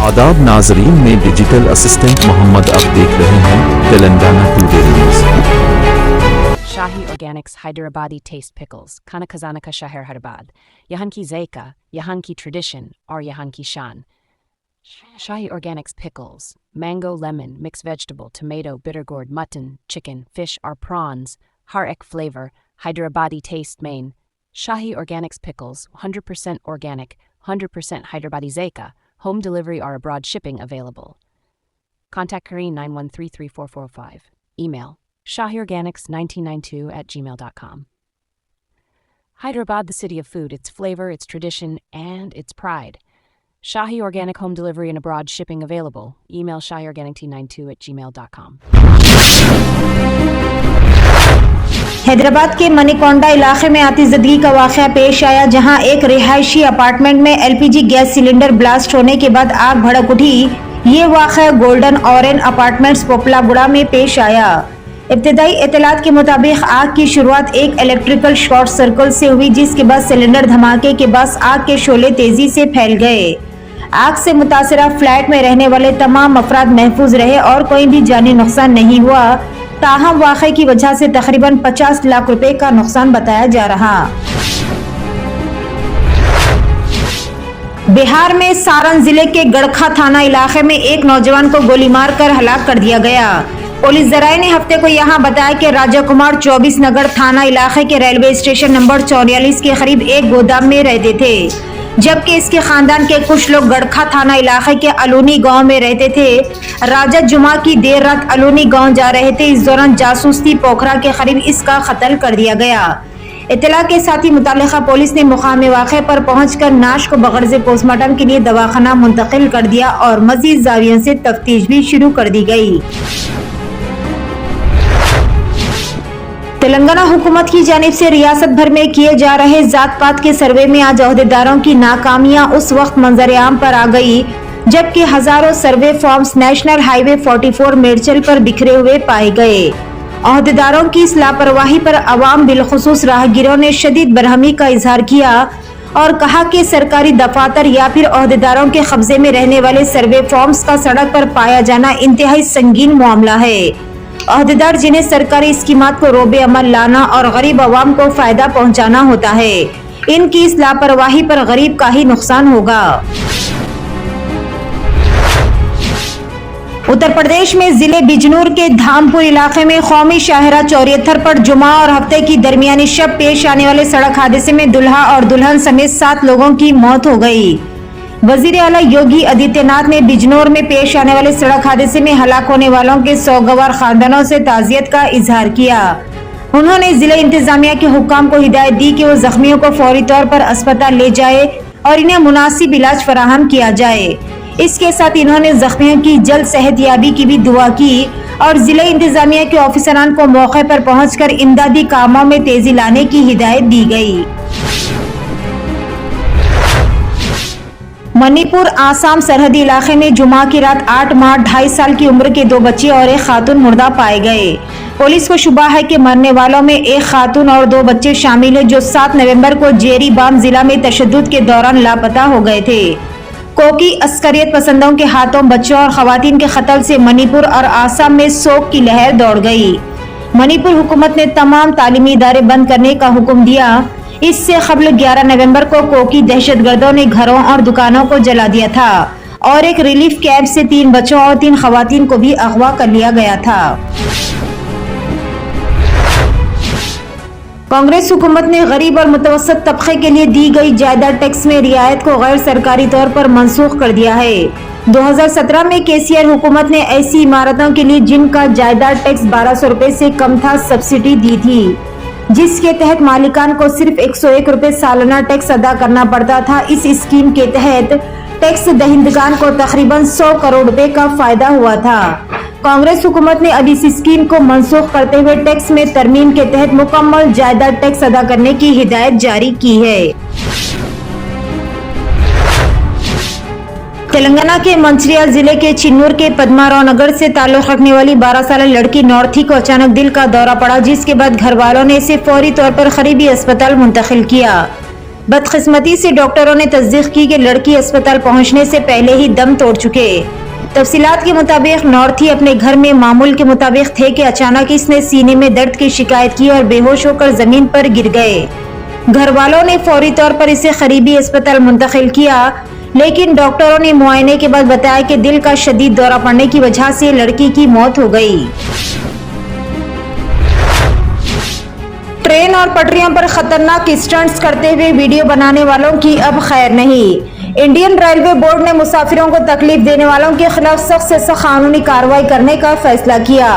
आदाब नाजरीन में डिजिटल असिस्टेंट मोहम्मद अब देख रहे हैं Telangana today news. Shahi Organics Hyderabadi Taste Pickles, Khana Khazana ka Shahar Hyderabad, Yahan ki Zaika, Yahan ki Tradition, or Yahan ki Shan. Shahi Organics Pickles, mango, lemon, mixed vegetable, tomato, bitter gourd, mutton, chicken, fish or prawns, har ek flavor, Hyderabadi taste main. Shahi Organics Pickles, 100% organic, 100% Hyderabadi Zaika, home delivery or abroad shipping available. Contact Kareen 9133445. Email shahiorganics1992@gmail.com. Hyderabad, the city of food, its flavor, its tradition, and its pride. Shahi Organic home delivery and abroad shipping available. Email shahiorganic1992@gmail.com. Hyderabad के मनीकोंडा इलाके में आतिशबाजी का वाकया पेश आया, जहां एक रिहायशी अपार्टमेंट में एलपीजी गैस सिलेंडर ब्लास्ट होने के बाद आग भड़क उठी। ये वाकया गोल्डन ऑरेंज अपार्टमेंट्स पोपलागुड़ा में पेश आया। इब्तिदाई इत्तलात के मुताबिक आग की शुरुआत एक इलेक्ट्रिकल शॉर्ट सर्किट से हुई, जिसके बाद सिलेंडर धमाके के बाद आग के शोले तेजी से फैल गए। आग से मुतासरा फ्लैट में रहने वाले तमाम अफराद महफूज रहे और कोई भी जानी नुकसान नहीं हुआ। ताहम वाक़े की वजह से तकरीबन 50 लाख रुपए का नुकसान बताया जा रहा। बिहार में सारण जिले के गड़खा थाना इलाके में एक नौजवान को गोली मारकर हलाक कर दिया गया। पुलिस जराये ने हफ्ते को यहां बताया कि राजा कुमार 24 नगर थाना इलाके के रेलवे स्टेशन नंबर 44 के करीब एक गोदाम में रहते थे, जबकि इसके खानदान के कुछ लोग गड़खा थाना इलाके के अलूनी गांव में रहते थे। राजा जुमा की देर रात अलूनी गांव जा रहे थे। इस दौरान जासूसी पोखरा के करीब इसका कत्ल कर दिया गया। इत्तला के साथ ही मुतल्लिका पुलिस ने मुकाम वाक़े पर पहुंचकर नाश को बगैर पोस्टमार्टम के लिए दवाखाना मुंतकिल कर दिया और मजीद जावियों से तफ्तीश भी शुरू कर दी गई। तेलंगाना हुकूमत की जानिब से रियासत भर में किए जा रहे जात पात के सर्वे में आज अहदेदारों की नाकामियां उस वक्त मंजर आम पर आ गई जबकि हजारों सर्वे फॉर्म्स नेशनल हाईवे 44 मेडचल पर बिखरे हुए पाए गए। अहदेदारों की इस लापरवाही पर अवाम बिलखुसूस राहगीरों ने शदीद बरहमी का इजहार किया और कहा कि सरकारी दफातर या फिर अहदेदारों के कब्जे में रहने वाले सर्वे फॉर्म्स का सड़क पर पाया जाना इंतहाई संगीन मामला है। अहदेदार जिन्हें सरकारी स्कीमात को रोबे अमल लाना और गरीब अवाम को फायदा पहुंचाना होता है, इनकी इस लापरवाही पर गरीब का ही नुकसान होगा। उत्तर प्रदेश में जिले बिजनौर के धामपुर इलाके में कौमी शाहरा 74 पर जुमा और हफ्ते की दरमियानी शब पेश आने वाले सड़क हादसे में दुल्हा और दुल्हन समेत 7 लोगों की मौत हो गई। वजीर आला योगी आदित्यनाथ ने बिजनौर में पेश आने वाले सड़क हादसे में हलाक होने वालों के सौगवार खानदानों से ताज़ियत का इजहार किया। उन्होंने जिले इंतजामिया के हुक्काम को हिदायत दी कि वो जख्मियों को फौरी तौर पर अस्पताल ले जाए और इन्हें मुनासिब इलाज फराहम किया जाए। इसके साथ इन्होंने जख्मियों की जल्द सेहतयाबी की भी दुआ की और जिले इंतजामिया के ऑफिसरान को मौके पर पहुंचकर इमदादी कामों में तेजी लाने की हिदायत दी गई। मणिपुर आसाम सरहदी इलाके में जुमा की रात 8 माह 2.5 साल की उम्र के 2 बच्चे और एक खातून मुर्दा पाए गए। पुलिस को शुबा है कि मरने वालों में एक खातून और 2 बच्चे शामिल हैं, जो 7 नवंबर को जेरीबाम जिला में तशद्दुद के दौरान लापता हो गए थे। कोकी अस्करियत पसंदों के हाथों बच्चों और खवातीन के कत्ल से मणिपुर और आसाम में शोक की लहर दौड़ गई। मणिपुर हुकूमत ने तमाम तालीमी इदारे बंद करने का हुक्म दिया। इससे कबल 11 नवंबर को कोकी दहशतगर्दों ने घरों और दुकानों को जला दिया था और एक रिलीफ कैंप से 3 बच्चों और 3 खवातीन को भी अगवा कर लिया गया था। कांग्रेस हुकूमत ने गरीब और मुतवसत तबके के लिए दी गई जायदाद टैक्स में रियायत को गैर सरकारी तौर पर मनसूख कर दिया है। 2017 में केसीआर हुकूमत ने ऐसी इमारतों के लिए जिनका जायदाद टैक्स 1200 रुपए से कम था सब्सिडी दी थी, जिसके तहत मालिकान को सिर्फ 101 रुपए सालाना टैक्स अदा करना पड़ता था। इस स्कीम के तहत टैक्स दहिंदगान को तकरीबन 100 करोड़ रुपए का फायदा हुआ था। कांग्रेस हुकूमत ने अब इस स्कीम को मनसूख करते हुए टैक्स में तरमीम के तहत मुकम्मल जायदाद टैक्स अदा करने की हिदायत जारी की है। तेलंगाना के मंचिर्याल जिले के चिन्नूर के पद्माराव नगर से ताल्लुक रखने वाली 12 साल लड़की नॉर्थी को अचानक दिल का दौरा पड़ा, जिसके बाद घर वालों ने इसे फौरी तौर पर करीबी अस्पताल मुंतकिल किया। बदकिस्मती से डॉक्टरों ने तस्दीक की कि लड़की अस्पताल पहुंचने से पहले ही दम तोड़ चुके। तफसीलात के मुताबिक नॉर्थी अपने घर में मामूल के मुताबिक थे कि अचानक इसने सीने में दर्द की शिकायत की और बेहोश होकर जमीन पर गिर गए। घर वालों ने फौरी तौर पर इसे करीबी अस्पताल मुंतकिल किया, लेकिन डॉक्टरों ने मुआयने के बाद बताया कि दिल का शदीद दौरा पड़ने की वजह से लड़की की मौत हो गई। ट्रेन और पटरियों पर खतरनाक स्टंट्स करते हुए वीडियो बनाने वालों की अब खैर नहीं। इंडियन रेलवे बोर्ड ने मुसाफिरों को तकलीफ देने वालों के खिलाफ सख्त से सख्त कानूनी कार्रवाई करने का फैसला किया।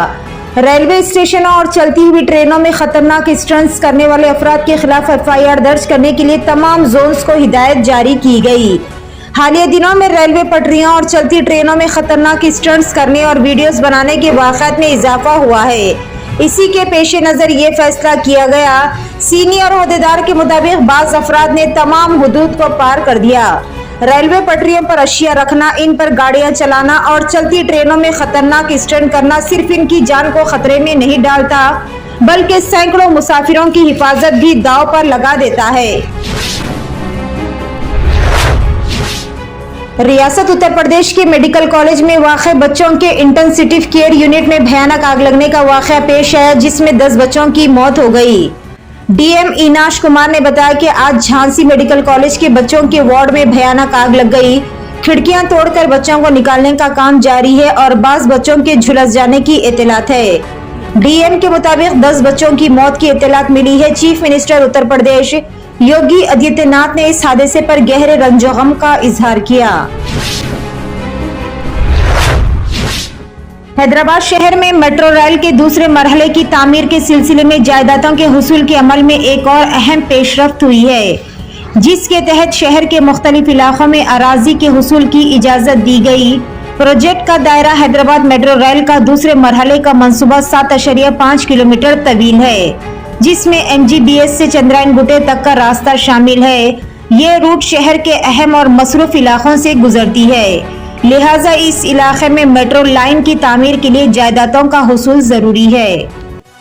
रेलवे स्टेशनों और चलती हुई ट्रेनों में खतरनाक स्टंट्स करने वाले अफराद के खिलाफ FIR दर्ज करने के लिए तमाम जोन्स को हिदायत जारी की गई। हालिया दिनों में रेलवे पटरियों और चलती ट्रेनों में खतरनाक स्टंट्स करने और वीडियोस बनाने के वाक़यात में इजाफा हुआ है। इसी के पेश नज़र ये फैसला किया गया। सीनियर ओहदेदार के मुताबिक बाज़ अफराद ने तमाम हुदूद को पार कर दिया। रेलवे पटरियों पर अशिया रखना, इन पर गाड़ियां चलाना और चलती ट्रेनों में खतरनाक स्टंट करना सिर्फ इनकी जान को खतरे में नहीं डालता, बल्कि सैकड़ों मुसाफिरों की हिफाजत भी दांव पर लगा देता है। रियासत उत्तर प्रदेश के मेडिकल कॉलेज में वाक़ बच्चों के इंटेंसिव केयर यूनिट में भयानक आग लगने का वाक़या पेश आया, जिसमें 10 बच्चों की मौत हो गई। DM इनाश कुमार ने बताया कि आज झांसी मेडिकल कॉलेज के बच्चों के वार्ड में भयानक आग लग गई। खिड़कियां तोड़कर बच्चों को निकालने का काम जारी है और बाज़ बच्चों के झुलस जाने की इत्तलात है। DM के मुताबिक 10 बच्चों की मौत की इत्तलात मिली है। चीफ मिनिस्टर उत्तर प्रदेश योगी आदित्यनाथ ने इस हादसे पर गहरे रंजो गम का इजहार किया। हैदराबाद शहर में मेट्रो रेल के दूसरे मरहले की तामीर के सिलसिले में जायदादों के हुसूल के अमल में एक और अहम पेशरफ्त हुई है, जिसके तहत शहर के मुख्तलिफ इलाकों में अराजी के हुसूल की इजाजत दी गई। प्रोजेक्ट का दायरा हैदराबाद मेट्रो रेल का दूसरे मरहले का मंसूबा 7.5 किलोमीटर तवील है, जिसमें MGBS से चंद्रायन गुटे तक का रास्ता शामिल है। ये रूट शहर के अहम और मसरूफ इलाकों से गुजरती है, लिहाजा इस इलाके में मेट्रो लाइन की तामीर के लिए जायदादों का हुसूल जरूरी है।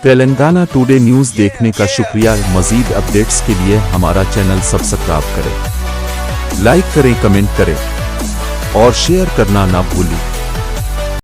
तेलंगाना टुडे न्यूज़ देखने का शुक्रिया। मजीद अपडेट्स के लिए हमारा चैनल सब्सक्राइब करें, लाइक करें, कमेंट करें और शेयर करना ना भूलें।